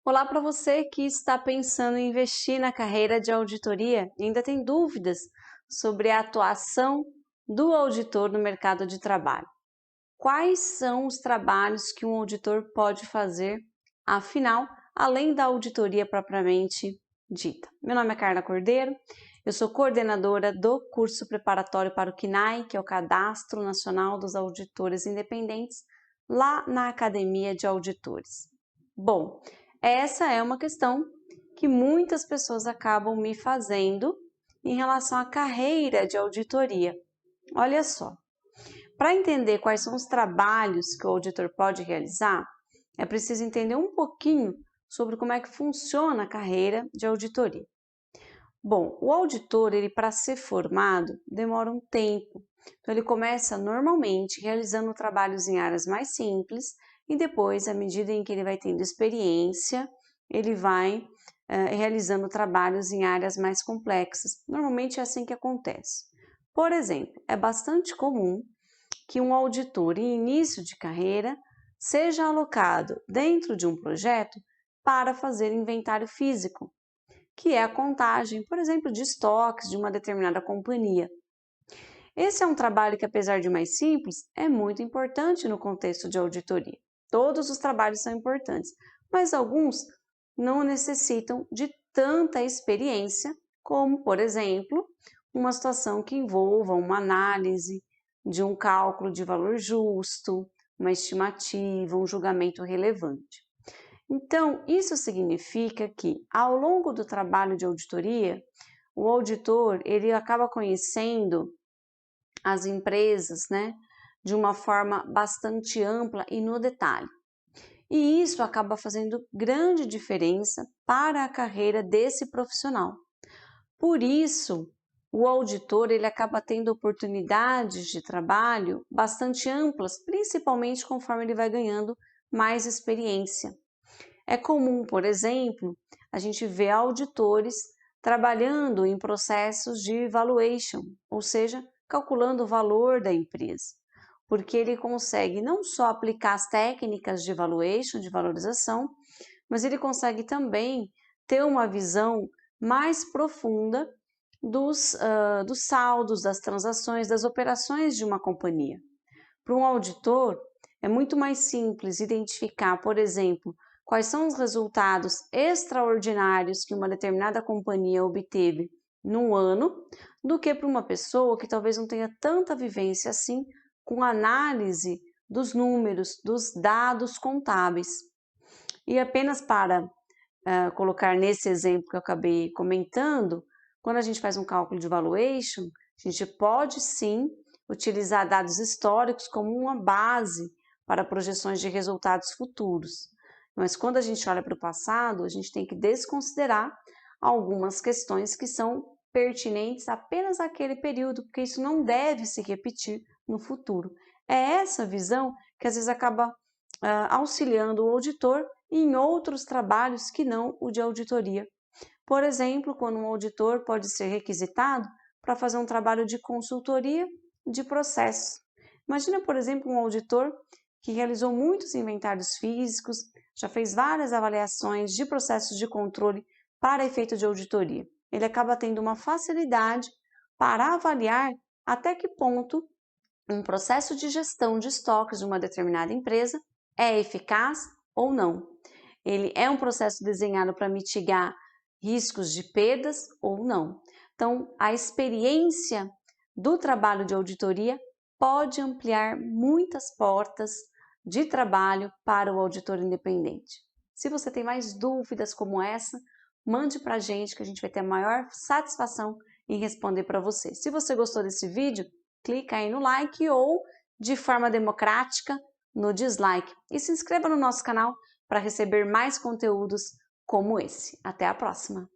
Olá para você que está pensando em investir na carreira de auditoria e ainda tem dúvidas sobre a atuação do auditor no mercado de trabalho. Quais são os trabalhos que um auditor pode fazer, afinal, além da auditoria propriamente dita? Meu nome é Carla Cordeiro, eu sou coordenadora do curso preparatório para o CNAE, que é o Cadastro Nacional dos Auditores Independentes, lá na Academia de Auditores. Bom, essa é uma questão que muitas pessoas acabam me fazendo em relação à carreira de auditoria. Olha só, para entender quais são os trabalhos que o auditor pode realizar, é preciso entender um pouquinho sobre como é que funciona a carreira de auditoria. Bom, o auditor, ele para ser formado, demora um tempo. Então, ele começa normalmente realizando trabalhos em áreas mais simples e depois, à medida em que ele vai tendo experiência, ele vai realizando trabalhos em áreas mais complexas. Normalmente é assim que acontece. Por exemplo, é bastante comum que um auditor em início de carreira seja alocado dentro de um projeto para fazer inventário físico, que é a contagem, por exemplo, de estoques de uma determinada companhia. Esse é um trabalho que, apesar de mais simples, é muito importante no contexto de auditoria. Todos os trabalhos são importantes, mas alguns não necessitam de tanta experiência como, por exemplo, uma situação que envolva uma análise de um cálculo de valor justo, uma estimativa, um julgamento relevante. Então, isso significa que, ao longo do trabalho de auditoria, o auditor ele acaba conhecendo as empresas, de uma forma bastante ampla e no detalhe. E isso acaba fazendo grande diferença para a carreira desse profissional. Por isso, o auditor ele acaba tendo oportunidades de trabalho bastante amplas, principalmente conforme ele vai ganhando mais experiência. É comum, por exemplo, a gente ver auditores trabalhando em processos de valuation, ou seja, calculando o valor da empresa, porque ele consegue não só aplicar as técnicas de valuation, de valorização, mas ele consegue também ter uma visão mais profunda dos saldos, das transações, das operações de uma companhia. Para um auditor, é muito mais simples identificar, por exemplo, quais são os resultados extraordinários que uma determinada companhia obteve no ano, do que para uma pessoa que talvez não tenha tanta vivência assim com análise dos números, dos dados contábeis. E apenas para colocar nesse exemplo que eu acabei comentando, quando a gente faz um cálculo de valuation, a gente pode sim utilizar dados históricos como uma base para projeções de resultados futuros. Mas quando a gente olha para o passado, a gente tem que desconsiderar algumas questões que são pertinentes apenas àquele período, porque isso não deve se repetir no futuro. É essa visão que às vezes acaba auxiliando o auditor em outros trabalhos que não o de auditoria. Por exemplo, quando um auditor pode ser requisitado para fazer um trabalho de consultoria de processos. Imagina, por exemplo, um auditor que realizou muitos inventários físicos, já fez várias avaliações de processos de controle para efeito de auditoria. Ele acaba tendo uma facilidade para avaliar até que ponto um processo de gestão de estoques de uma determinada empresa é eficaz ou não. Ele é um processo desenhado para mitigar riscos de perdas ou não. Então, a experiência do trabalho de auditoria pode ampliar muitas portas de trabalho para o auditor independente. Se você tem mais dúvidas como essa, mande para a gente que a gente vai ter a maior satisfação em responder para você. Se você gostou desse vídeo, clica aí no like ou, de forma democrática, no dislike. E se inscreva no nosso canal para receber mais conteúdos como esse. Até a próxima!